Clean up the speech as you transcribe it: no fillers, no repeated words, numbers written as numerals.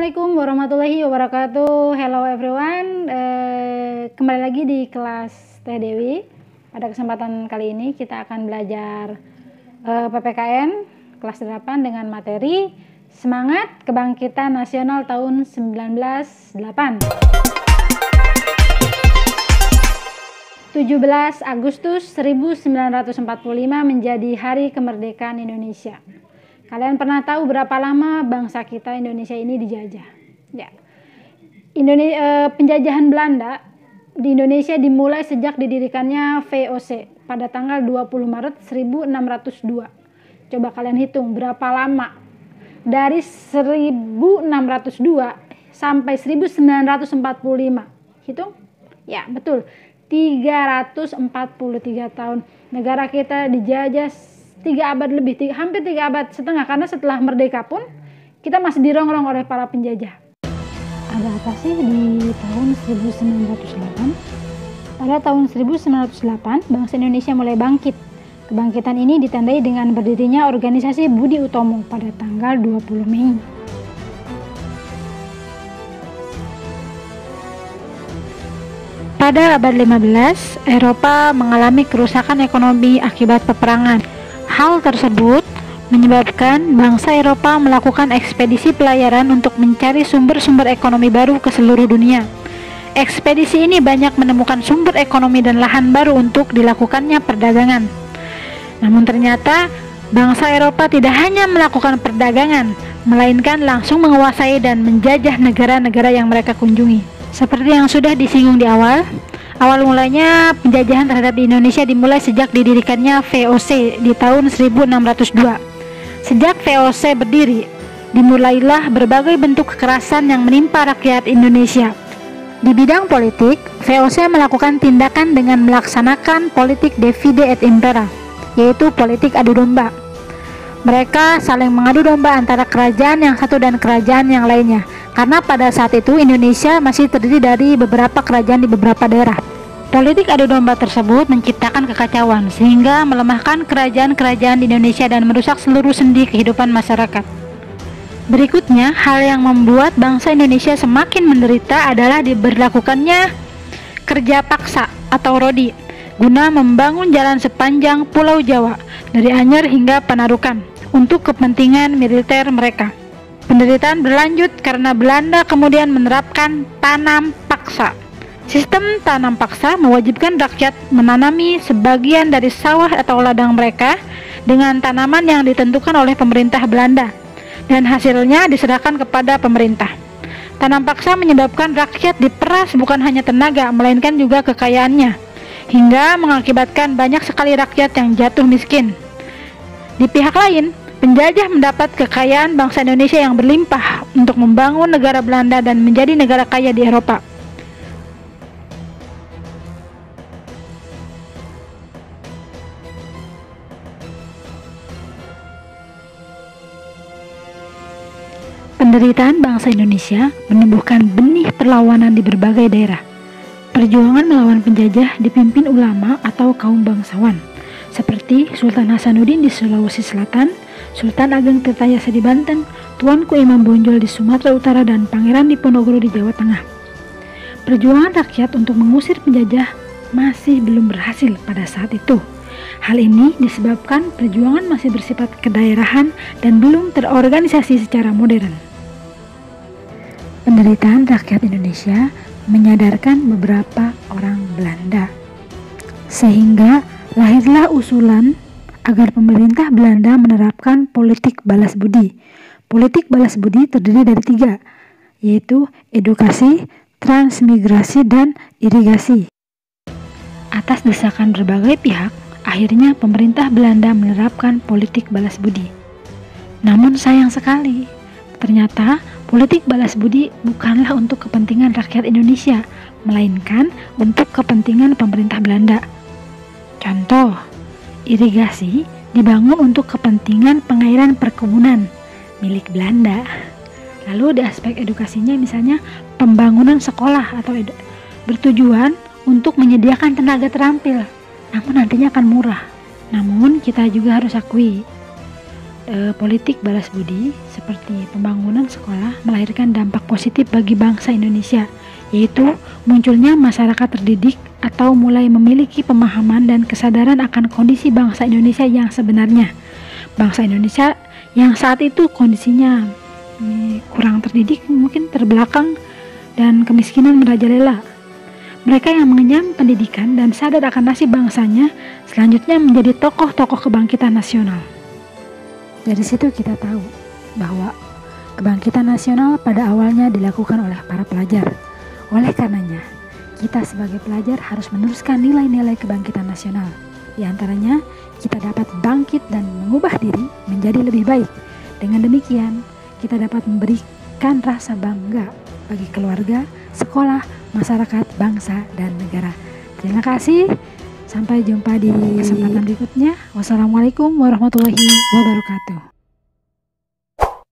Assalamualaikum warahmatullahi wabarakatuh. Hello everyone. Kembali lagi di kelas Teh Dewi. Pada kesempatan kali ini kita akan belajar PPKN kelas 8 dengan materi Semangat Kebangkitan Nasional tahun 1908. 17 Agustus 1945 menjadi hari kemerdekaan Indonesia. Kalian pernah tahu berapa lama bangsa kita Indonesia ini dijajah? Ya. Penjajahan Belanda di Indonesia dimulai sejak didirikannya VOC pada tanggal 20 Maret 1602. Coba kalian hitung berapa lama? Dari 1602 sampai 1945. Hitung? Ya, betul. 343 tahun. Negara kita dijajah 3 abad lebih, hampir 3 abad setengah, karena setelah merdeka pun kita masih dirongrong oleh para penjajah. Ada apa sih di tahun 1908? Pada tahun 1908, bangsa Indonesia mulai bangkit. Kebangkitan ini ditandai dengan berdirinya organisasi Budi Utomo pada tanggal 20 Mei. Pada abad 15, Eropa mengalami kerusakan ekonomi akibat peperangan. Hal tersebut menyebabkan bangsa Eropa melakukan ekspedisi pelayaran untuk mencari sumber-sumber ekonomi baru ke seluruh dunia. Ekspedisi ini banyak menemukan sumber ekonomi dan lahan baru untuk dilakukannya perdagangan. Namun ternyata bangsa Eropa tidak hanya melakukan perdagangan, melainkan langsung menguasai dan menjajah negara-negara yang mereka kunjungi. Seperti yang sudah disinggung di awal mulanya penjajahan terhadap Indonesia dimulai sejak didirikannya VOC di tahun 1602. Sejak VOC berdiri, dimulailah berbagai bentuk kekerasan yang menimpa rakyat Indonesia. Di bidang politik, VOC melakukan tindakan dengan melaksanakan politik divide et impera, yaitu politik adu domba. Mereka saling mengadu domba antara kerajaan yang satu dan kerajaan yang lainnya, karena pada saat itu Indonesia masih terdiri dari beberapa kerajaan di beberapa daerah. Politik adu domba tersebut menciptakan kekacauan sehingga melemahkan kerajaan-kerajaan di Indonesia dan merusak seluruh sendi kehidupan masyarakat. Berikutnya, hal yang membuat bangsa Indonesia semakin menderita adalah diberlakukannya kerja paksa atau rodi guna membangun jalan sepanjang Pulau Jawa dari Anyer hingga Panarukan untuk kepentingan militer mereka. Penderitaan berlanjut karena Belanda kemudian menerapkan tanam paksa. Sistem tanam paksa mewajibkan rakyat menanami sebagian dari sawah atau ladang mereka dengan tanaman yang ditentukan oleh pemerintah Belanda, dan hasilnya diserahkan kepada pemerintah. Tanam paksa menyebabkan rakyat diperas bukan hanya tenaga, melainkan juga kekayaannya, hingga mengakibatkan banyak sekali rakyat yang jatuh miskin. Di pihak lain, penjajah mendapat kekayaan bangsa Indonesia yang berlimpah untuk membangun negara Belanda dan menjadi negara kaya di Eropa. Penderitaan bangsa Indonesia menumbuhkan benih perlawanan di berbagai daerah. Perjuangan melawan penjajah dipimpin ulama atau kaum bangsawan, seperti Sultan Hasanuddin di Sulawesi Selatan, Sultan Ageng Tirtayasa di Banten, Tuanku Imam Bonjol di Sumatera Utara, dan Pangeran Diponegoro di Jawa Tengah. Perjuangan rakyat untuk mengusir penjajah masih belum berhasil pada saat itu. Hal ini disebabkan perjuangan masih bersifat kedaerahan dan belum terorganisasi secara modern. Penderitaan rakyat Indonesia menyadarkan beberapa orang Belanda, sehingga lahirlah usulan agar pemerintah Belanda menerapkan politik balas budi. Politik balas budi terdiri dari 3, yaitu edukasi, transmigrasi, dan irigasi. Atas desakan berbagai pihak, akhirnya pemerintah Belanda menerapkan politik balas budi. Namun sayang sekali, ternyata politik balas budi bukanlah untuk kepentingan rakyat Indonesia, melainkan untuk kepentingan pemerintah Belanda. Contoh, irigasi dibangun untuk kepentingan pengairan perkebunan milik Belanda. Lalu di aspek edukasinya misalnya pembangunan sekolah atau bertujuan untuk menyediakan tenaga terampil, namun nantinya akan murah. Namun kita juga harus akui politik balas budi seperti pembangunan sekolah melahirkan dampak positif bagi bangsa Indonesia, yaitu munculnya masyarakat terdidik atau mulai memiliki pemahaman dan kesadaran akan kondisi bangsa Indonesia yang sebenarnya. Bangsa Indonesia yang saat itu kondisinya kurang terdidik, mungkin terbelakang, dan kemiskinan merajalela. Mereka yang mengenyam pendidikan dan sadar akan nasib bangsanya selanjutnya menjadi tokoh-tokoh kebangkitan nasional. Dari situ kita tahu bahwa kebangkitan nasional pada awalnya dilakukan oleh para pelajar. Oleh karenanya, kita sebagai pelajar harus meneruskan nilai-nilai kebangkitan nasional. Di antaranya, kita dapat bangkit dan mengubah diri menjadi lebih baik. Dengan demikian, kita dapat memberikan rasa bangga bagi keluarga, sekolah, masyarakat, bangsa, dan negara. Terima kasih. Sampai jumpa di kesempatan berikutnya. Wassalamualaikum warahmatullahi wabarakatuh.